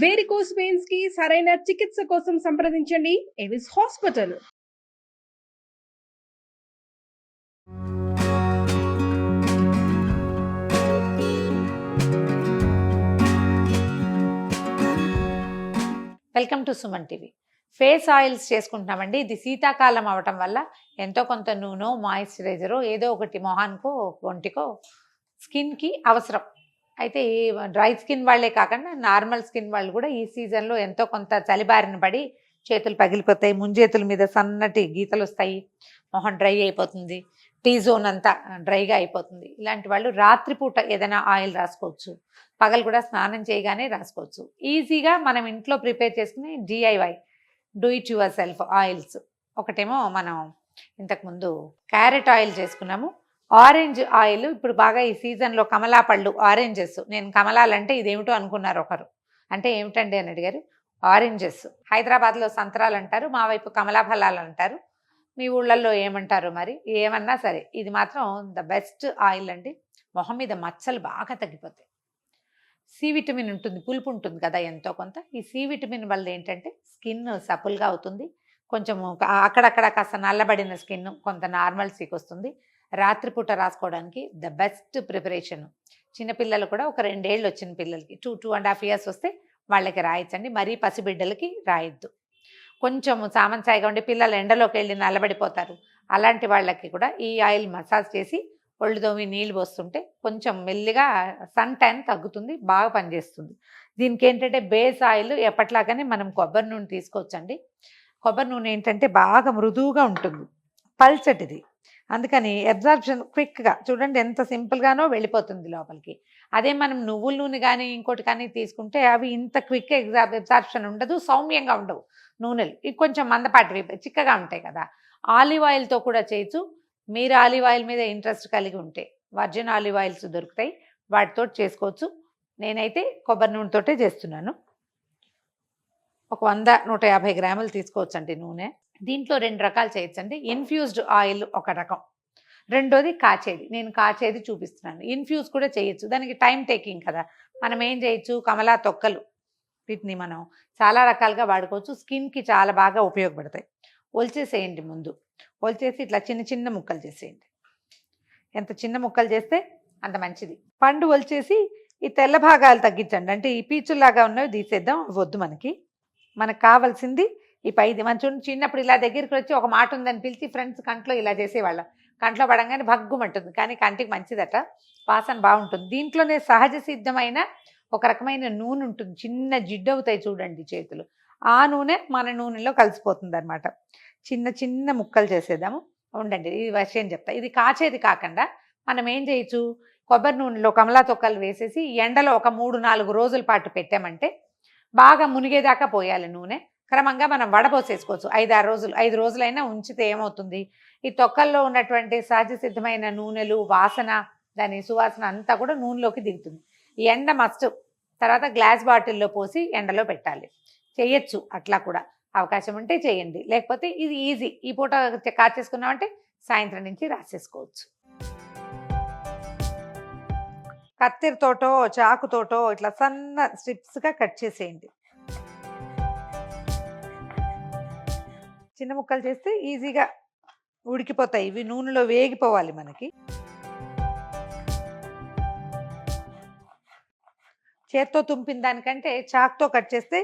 Varicose veins కి సరైన చికిత్స కోసం సంప్రదించండి Avis hospital. Welcome to Suman TV. Face oils చేసుకుంటున్నామండి. ఇది శీతాకాలం అవటం వల్ల ఎంతో కొంత నూనె, మాయిశ్చరైజరు ఏదో ఒకటి మొహానికో ఒంటికో స్కిన్కి అవసరం. అయితే డ్రై స్కిన్ వాళ్ళే కాకుండా నార్మల్ స్కిన్ వాళ్ళు కూడా ఈ సీజన్లో ఎంతో కొంత చలిబారిన పడి చేతులు పగిలిపోతాయి, ముంజేతుల మీద సన్నటి గీతలు వస్తాయి, మొహం డ్రై అయిపోతుంది, టీ జోన్ అంతా డ్రైగా అయిపోతుంది. ఇలాంటి వాళ్ళు రాత్రిపూట ఏదైనా ఆయిల్ రాసుకోవచ్చు, పగలు కూడా స్నానం చేయగానే రాసుకోవచ్చు. ఈజీగా మనం ఇంట్లో ప్రిపేర్ చేసుకుని DIY do it your self oils. ఒకటేమో మనం ఇంతకుముందు క్యారెట్ ఆయిల్ చేసుకున్నాము. ఆరెంజ్ ఆయిల్ ఇప్పుడు బాగా ఈ సీజన్లో కమలా పళ్ళు, ఆరెంజెస్. నేను కమలాలంటే ఇదేమిటో అనుకున్నారు ఒకరు. అంటే ఏమిటండి అని అడిగారు. ఆరెంజెస్ హైదరాబాద్లో సంత్రాలు అంటారు, మా వైపు కమలా ఫలాలు అంటారు. మీ ఊళ్ళల్లో ఏమంటారు మరి, ఏమన్నా సరే ఇది మాత్రం ద బెస్ట్ ఆయిల్ అండి. మొహం మీద మచ్చలు బాగా తగ్గిపోతాయి. సి విటమిన్ ఉంటుంది, పులుపు ఉంటుంది కదా ఎంతో కొంత. ఈ సి విటమిన్ వల్ల ఏంటంటే స్కిన్ సపుల్గా అవుతుంది, కొంచెం అక్కడక్కడ కాస్త నల్లబడిన స్కిన్ కొంత నార్మల్సీకి వస్తుంది. రాత్రిపూట రాసుకోవడానికి ద బెస్ట్ ప్రిపరేషన్. చిన్నపిల్లలు కూడా ఒక 2 ఏళ్ళు వచ్చిన పిల్లలకి 2.5 years వస్తే వాళ్ళకి రాయొచ్చండి. మరీ పసిబిడ్డలకి రాయొద్దు. కొంచెం సామంచాయిగా ఉండి పిల్లలు ఎండలోకి వెళ్ళి నల్లబడిపోతారు, అలాంటి వాళ్ళకి కూడా ఈ ఆయిల్ మసాజ్ చేసి ఒళ్ళు దోమి నీళ్ళు పోస్తుంటే కొంచెం మెల్లిగా సన్ ట్యాన్ తగ్గుతుంది, బాగా పనిచేస్తుంది. దీనికి ఏంటంటే బేస్ ఆయిల్ ఎప్పట్లాగానే మనం కొబ్బరి నూనె తీసుకోవచ్చండి. కొబ్బరి నూనె ఏంటంటే బాగా మృదువుగా ఉంటుంది, పల్చటిది. అందుకని అబ్జార్ప్షన్ క్విక్గా చూడండి ఎంత సింపుల్గానో వెళ్ళిపోతుంది లోపలికి. అదే మనం నువ్వుల నూనె కానీ ఇంకోటి కానీ తీసుకుంటే అవి ఇంత క్విక్ అబ్జార్ప్షన్ ఉండదు, సౌమ్యంగా ఉండవు నూనెలు. ఇవి కొంచెం మందపాటివి చిక్కగా ఉంటాయి కదా. ఆలివ్ ఆయిల్తో కూడా చేయొచ్చు. మీరు ఆలివ్ ఆయిల్ మీద ఇంట్రెస్ట్ కలిగి ఉంటే వర్జిన్ ఆలివ్ ఆయిల్స్ దొరుకుతాయి, వాటితో చేసుకోవచ్చు. నేనైతే కొబ్బరి నూనెతోటే చేస్తున్నాను. ఒక 100-150 గ్రాములు తీసుకోవచ్చండి నూనె. దీంట్లో 2 రకాలు చేయొచ్చండి. ఇన్ఫ్యూజ్డ్ ఆయిల్ ఒక రకం, రెండోది కాచేది. నేను కాచేది చూపిస్తున్నాను. ఇన్ఫ్యూజ్ కూడా చేయొచ్చు, దానికి టైం టేకింగ్ కదా. మనం ఏం చేయొచ్చు, కమలా తొక్కలు, వీటిని మనం చాలా రకాలుగా వాడుకోవచ్చు. స్కిన్కి చాలా బాగా ఉపయోగపడతాయి. ఒలిచేసేయండి ముందు. ఒలిచేసి ఇట్లా చిన్న చిన్న ముక్కలు చేసేయండి. ఎంత చిన్న ముక్కలు చేస్తే అంత మంచిది. పండు ఒలిచేసి ఈ తెల్ల భాగాలు తగ్గించండి. అంటే ఈ పీచుల్లాగా ఉన్నవి తీసేద్దాం, వద్దు మనకి. మనకు కావాల్సింది ఈ పైది. మన చిన్నప్పుడు ఇలా దగ్గరికి వచ్చి ఒక మాట ఉందని పిలిచి ఫ్రెండ్స్ కంట్లో ఇలా చేసేవాళ్ళం. కంట్లో పడంగానే భగ్గుమంటుంది, కానీ కంటికి మంచిదట, వాసన బాగుంటుంది. దీంట్లోనే సహజ సిద్ధమైన ఒక రకమైన నూనె ఉంటుంది, చిన్న జిడ్డు అవుతాయి చూడండి చేతులు. ఆ నూనె మన నూనెలో కలిసిపోతుంది అనమాట. చిన్న చిన్న ముక్కలు చేసేద్దాము. ఉండండి ఈ విషయం చెప్తా. ఇది కాచేది కాకుండా మనం ఏం చేయొచ్చు, కొబ్బరి నూనెలో కమలా తొక్కలు వేసేసి ఎండలో ఒక 3-4 రోజుల పాటు పెట్టామంటే బాగా మునిగేదాకా పోయాలి నూనె. క్రమంగా మనం వడపోసేసుకోవచ్చు. 5-6 రోజులు, 5 రోజులైనా ఉంచితే ఏమవుతుంది, ఈ తొక్కల్లో ఉన్నటువంటి సహజ సిద్ధమైన నూనెలు, వాసన, దాని సువాసన అంతా కూడా నూనెలోకి దిగుతుంది. ఈ ఎండ మస్ట్. తర్వాత గ్లాస్ బాటిల్లో పోసి ఎండలో పెట్టాలి. చేయొచ్చు అట్లా కూడా, అవకాశం ఉంటే చేయండి. లేకపోతే ఇది ఈజీ, ఈ పూట కాచేసుకున్నామంటే సాయంత్రం నుంచి రాసేసుకోవచ్చు. కత్తిరితోటో చాకుతోటో ఇట్లా సన్న స్ట్రిప్స్గా కట్ చేసేయండి. చిన్న ముక్కలు చేస్తే ఈజీగా ఉడికిపోతాయి. ఇవి నూనెలో వేగిపోవాలి మనకి. చేత్తో తుంపిన దానికంటే చాక్తో కట్ చేస్తే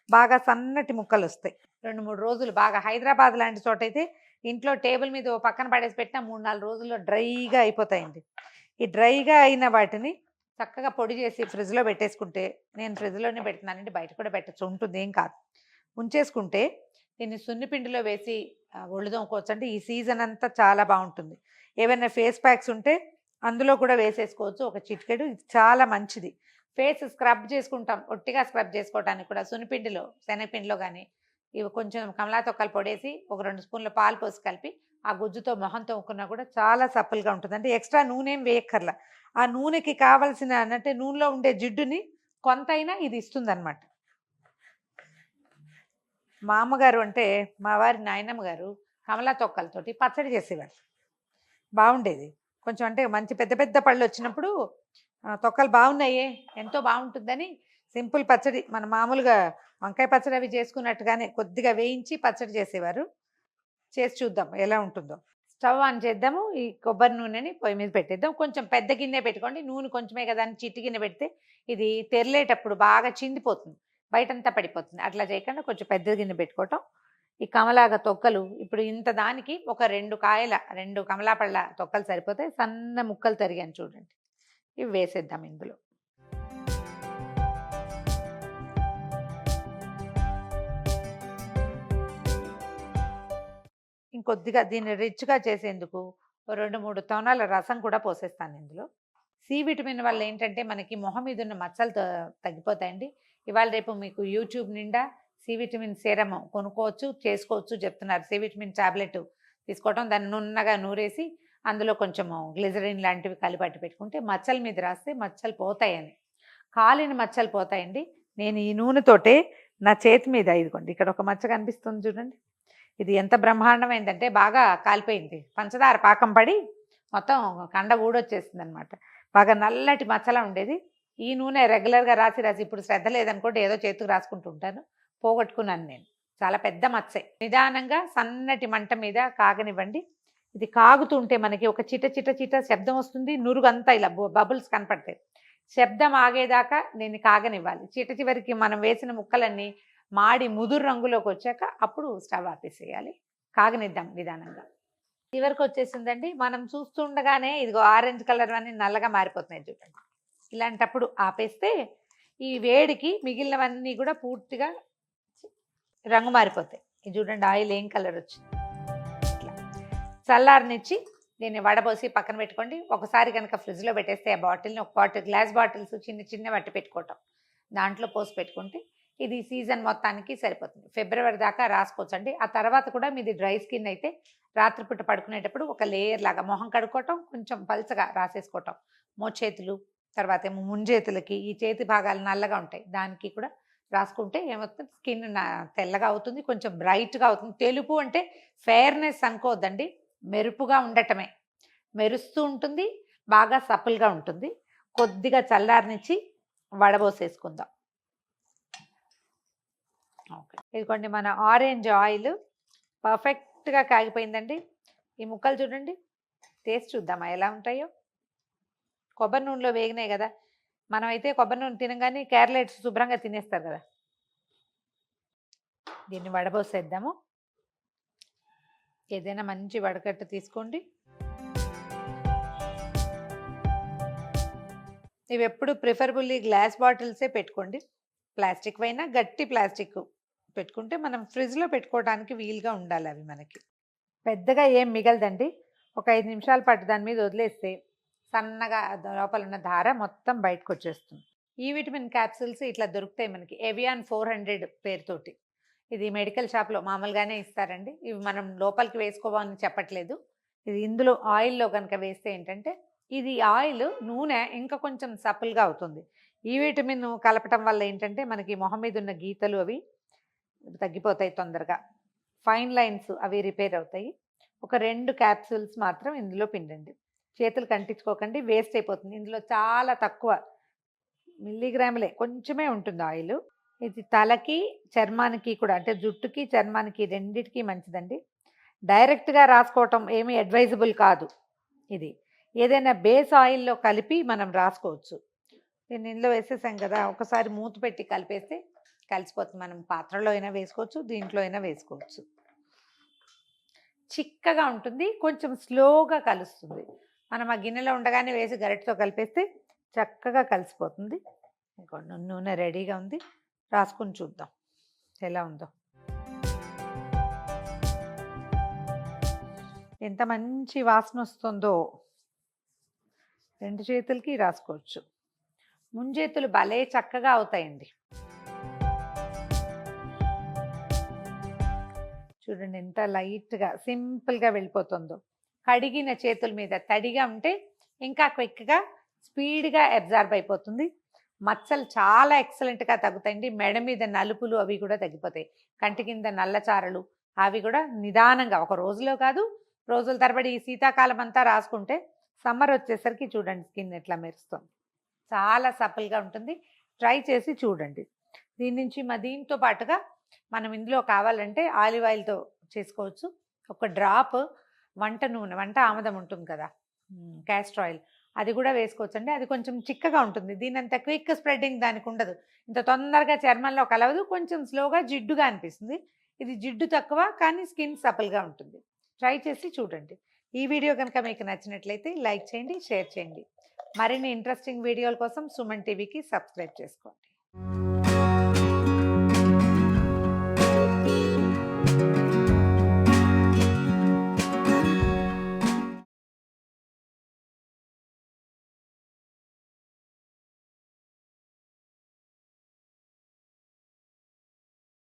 బాగా సన్నటి ముక్కలు వస్తాయి. 2-3 రోజులు బాగా, హైదరాబాద్ లాంటి చోట అయితే ఇంట్లో టేబుల్ మీద పక్కన పడేసి పెట్టినా 3-4 రోజుల్లో డ్రైగా అయిపోతాయండి. ఈ డ్రైగా అయిన వాటిని చక్కగా పొడి చేసి ఫ్రిడ్జ్లో పెట్టేసుకుంటే, నేను ఫ్రిడ్జ్లోనే పెడుతున్నానండి, బయట కూడా పెట్టచ్చు, ఉంటుంది, ఏం కాదు. ఉంచేసుకుంటే దీన్ని సున్నిపిండిలో వేసి ఒళ్ళు తోముకోవచ్చు. అంటే ఈ సీజన్ అంతా చాలా బాగుంటుంది. ఏవైనా ఫేస్ ప్యాక్స్ ఉంటే అందులో కూడా వేసేసుకోవచ్చు, ఒక చిటికెడు. ఇది చాలా మంచిది. ఫేస్ స్క్రబ్ చేసుకుంటాం, ఒట్టిగా స్క్రబ్ చేసుకోవడానికి కూడా సున్నిపిండిలో, శనగపిండిలో కానీ ఇవి కొంచెం కమలా తొక్కలు పొడేసి ఒక 2 స్పూన్ల పాలు పోసి కలిపి ఆ గుజ్జుతో మొహం తోముకున్నా కూడా చాలా సప్పల్గా ఉంటుంది. అంటే ఎక్స్ట్రా నూనె ఏం వేయక్కర్లా. ఆ నూనెకి కావాల్సిన అంటే నూనెలో ఉండే జిడ్డుని కొంతైనా ఇది ఇస్తుంది అనమాట. మా అమ్మగారు అంటే మా వారి నాయనమ్మ గారు కమలా తొక్కలతోటి పచ్చడి చేసేవారు, బాగుండేది. కొంచెం అంటే మంచి పెద్ద పెద్ద పళ్ళు వచ్చినప్పుడు తొక్కలు బాగున్నాయే, ఎంతో బాగుంటుందని సింపుల్ పచ్చడి మన మామూలుగా వంకాయ పచ్చడి అవి చేసుకున్నట్టుగానే కొద్దిగా వేయించి పచ్చడి చేసేవారు. చేసి చూద్దాం ఎలా ఉంటుందో. స్టవ్ ఆన్ చేద్దాము. ఈ కొబ్బరి నూనెని పొయ్యి మీద పెట్టేద్దాం. కొంచెం పెద్ద గిన్నె పెట్టుకోండి. నూనె కొంచెమే కదా అని చిట్టి గిన్నె పెడితే ఇది తెరలేటప్పుడు బాగా చిందిపోతుంది. బయటంతా పడిపోతుంది. అట్లా చేయకుండా కొంచెం పెద్ద గిన్నె పెట్టుకోవటం. ఈ కమలాగ తొక్కలు ఇప్పుడు ఇంత దానికి ఒక 2 కమలాపళ్ళ తొక్కలు సరిపోతాయి. సన్న ముక్కలు తరిగాను చూడండి. ఇవి వేసేద్దాం ఇందులో. ఇంకొద్దిగా దీన్ని రిచ్గా చేసేందుకు 2-3 తోనాల రసం కూడా పోసేస్తాను ఇందులో. సి విటమిన్ వల్ల ఏంటంటే మనకి మొహం మీద ఉన్న మచ్చలు తగ్గిపోతాయండి. ఇవాళ రేపు మీకు యూట్యూబ్ నిండా సి విటమిన్ సీరమ్ కొనుక్కోవచ్చు, చేసుకోవచ్చు చెప్తున్నారు. సి విటమిన్ టాబ్లెట్ తీసుకోవటం, దాన్ని నున్నగా నూరేసి అందులో కొంచెము గ్లిజరిన్ లాంటివి కలిపి పెట్టుకుంటే మచ్చల మీద రాస్తే మచ్చలు పోతాయని. కాలిన మచ్చలు పోతాయండి. నేను ఈ నూనెతోటే నా చేతి మీద ఇదిగోండి ఇక్కడ ఒక మచ్చ కనిపిస్తుంది చూడండి. ఇది ఎంత బ్రహ్మాండమైందంటే బాగా కాలిపోయింది. పంచదార పాకం పడి మొత్తం కండ ఊడొచ్చేసింది అనమాట. బాగా నల్లటి మచ్చలా ఉండేది. ఈ నూనె రెగ్యులర్గా రాసి ఇప్పుడు శ్రద్ధ లేదనుకోండి ఏదో చేతికి రాసుకుంటూ ఉంటాను. పోగొట్టుకున్నాను నేను. చాలా పెద్ద మచ్చే. నిదానంగా సన్నటి మంట మీద కాగనివ్వండి. ఇది కాగుతుంటే మనకి ఒక చిట చిట చిట శబ్దం వస్తుంది. నురుగంతా ఇలా బబుల్స్ కనపడతాయి. శబ్దం ఆగేదాకా దీన్ని కాగనివ్వాలి. చివరికి మనం వేసిన ముక్కలన్నీ మాడి ముదురు రంగులోకి వచ్చాక అప్పుడు స్టవ్ ఆపేసేయాలి. కాగనిద్దాం నిదానంగా. చివరికి వచ్చేసిందండి. మనం చూస్తుండగానే ఇదిగో ఆరెంజ్ కలర్ అన్నీ నల్లగా మారిపోతున్నాయి చూడండి. ఇలాంటప్పుడు ఆపేస్తే ఈ వేడికి మిగిలినవన్నీ కూడా పూర్తిగా రంగు మారిపోతాయి. ఇది చూడండి ఆయిల్ ఏం కలర్ వచ్చింది. ఇట్లా చల్లారనిచ్చి దీన్ని వడబోసి పక్కన పెట్టుకోండి. ఒకసారి కనుక ఫ్రిడ్జ్లో పెట్టేస్తే ఆ బాటిల్ని ఒక గ్లాస్ బాటిల్స్ చిన్న వట్టి పెట్టుకోవటం, దాంట్లో పోసి పెట్టుకుంటే ఇది సీజన్ మొత్తానికి సరిపోతుంది. ఫిబ్రవరి దాకా రాసుకోవచ్చు అండి. ఆ తర్వాత కూడా మీది డ్రై స్కిన్ అయితే రాత్రిపూట పడుకునేటప్పుడు ఒక లేయర్ లాగా మొహం కడుక్కోవటం, కొంచెం పల్చగా రాసేసుకోవటం. మోచేతులు, తర్వాత ఏమో ముంజేతులకి ఈ చేతి భాగాలు నల్లగా ఉంటాయి, దానికి కూడా రాసుకుంటే ఏమవుతుంది, స్కిన్ తెల్లగా అవుతుంది, కొంచెం బ్రైట్గా అవుతుంది. తెలుపు అంటే ఫెయిర్నెస్ అనుకోవద్దండి, మెరుపుగా ఉండటమే. మెరుస్తూ ఉంటుంది, బాగా సపుల్గా ఉంటుంది. కొద్దిగా చల్లారనిచ్చి వడబోసేసుకుందాం. ఓకే, ఇదిగోండి మన ఆరెంజ్ ఆయిల్ పర్ఫెక్ట్గా కాగిపోయిందండి. ఈ ముక్కలు చూడండి, టేస్ట్ చూద్దామా ఎలా ఉంటాయో. కొబ్బరి నూనెలో వేగినాయి కదా. మనమైతే కొబ్బరి నూనె తినగానే క్యారెట్స్ శుభ్రంగా తినేస్తారు కదా. దీన్ని వడబోసేద్దాము. ఏదైనా మంచి వడకట్టు తీసుకోండి. ఇవి ఎప్పుడు ప్రిఫరబుల్లీ గ్లాస్ బాటిల్సే పెట్టుకోండి. ప్లాస్టిక్ అయినా గట్టి ప్లాస్టిక్ పెట్టుకుంటే మనం ఫ్రిడ్జ్లో పెట్టుకోవడానికి వీలుగా ఉండాలి. అవి మనకి పెద్దగా ఏం మిగలదండి. ఒక 5 నిమిషాల పాటు దాని మీద వదిలేస్తే సన్నగా లోపల ఉన్న ధార మొత్తం బయటకు వచ్చేస్తుంది. ఈ విటమిన్ క్యాప్సూల్స్ ఇట్లా దొరుకుతాయి మనకి ఎవియాన్ 400 పేరుతోటి. ఇది మెడికల్ షాప్లో మామూలుగానే ఇస్తారండి. ఇవి మనం లోపలికి వేసుకోవాలని చెప్పట్లేదు. ఇది ఇందులో ఆయిల్లో కనుక వేస్తే ఏంటంటే ఇది ఆయిల్ నూనె ఇంకా కొంచెం సపుల్గా అవుతుంది. ఈ విటమిన్ కలపటం వల్ల ఏంటంటే మనకి మొహం మీద ఉన్న గీతలు అవి తగ్గిపోతాయి తొందరగా. ఫైన్ లైన్స్ అవి రిపేర్ అవుతాయి. ఒక 2 క్యాప్సూల్స్ మాత్రం ఇందులో పిండండి. చేతులు కంటించుకోకండి, వేస్ట్ అయిపోతుంది. ఇందులో చాలా తక్కువ మిల్లీగ్రాములే, కొంచెమే ఉంటుంది ఆయిల్. ఇది తలకి చర్మానికి కూడా, అంటే జుట్టుకి చర్మానికి రెండిటికి మంచిదండి. డైరెక్ట్గా రాసుకోవటం ఏమీ అడ్వైజబుల్ కాదు. ఇది ఏదైనా బేస్ ఆయిల్లో కలిపి మనం రాసుకోవచ్చు. దీన్ని ఇందులో వేసేసాం కదా, ఒకసారి మూత పెట్టి కలిపేస్తే కలిసిపోతుంది. మనం పాత్రలో అయినా వేసుకోవచ్చు, దీంట్లో అయినా వేసుకోవచ్చు. చిక్కగా ఉంటుంది, కొంచెం స్లోగా కలుస్తుంది. మనం ఆ గిన్నెలో ఉండగానే వేసి గరిటతో కలిపేస్తే చక్కగా కలిసిపోతుంది. నూనె రెడీగా ఉంది, రాసుకుని చూద్దాం ఎలా ఉందో. ఎంత మంచి వాసన వస్తుందో. 2 చేతులకి రాసుకోవచ్చు. ముంజేతులు భలే చక్కగా అవుతాయండి. చూడండి ఎంత లైట్గా సింపుల్గా వెళ్ళిపోతుందో. కడిగిన చేతుల మీద తడిగా ఉంటే ఇంకా క్విక్గా స్పీడ్గా అబ్జార్బ్ అయిపోతుంది. మచ్చలు చాలా ఎక్సలెంట్గా తగ్గుతాయండి. మెడ మీద నలుపులు అవి కూడా తగ్గిపోతాయి. కంటి కింద నల్లచారలు అవి కూడా నిదానంగా, ఒక రోజులో కాదు రోజుల తరబడి ఈ శీతాకాలం అంతా రాసుకుంటే సమ్మర్ వచ్చేసరికి చూడండి స్కిన్ ఎట్లా మెరుస్తుంది. చాలా సపుల్గా ఉంటుంది. ట్రై చేసి చూడండి. దీంతో పాటుగా మనం ఇందులో కావాలంటే ఆలివ్ ఆయిల్తో చేసుకోవచ్చు. ఒక డ్రాప్ వంట నూనె, వంట ఆముదం ఉంటుంది కదా, క్యాస్టర్ ఆయిల్, అది కూడా వేసుకోవచ్చు అండి. అది కొంచెం చిక్కగా ఉంటుంది. దీని అంత క్విక్ స్ప్రెడ్డింగ్ దానికి ఉండదు. ఇంత తొందరగా చర్మంలో కలవదు, కొంచెం స్లోగా జిడ్డుగా అనిపిస్తుంది. ఇది జిడ్డు తక్కువ కానీ స్కిన్ సపల్గా ఉంటుంది. ట్రై చేసి చూడండి. ఈ వీడియో కనుక మీకు నచ్చినట్లయితే లైక్ చేయండి, షేర్ చేయండి. మరిన్ని ఇంట్రెస్టింగ్ వీడియోల కోసం సుమన్ టీవీకి సబ్స్క్రైబ్ చేసుకోండి.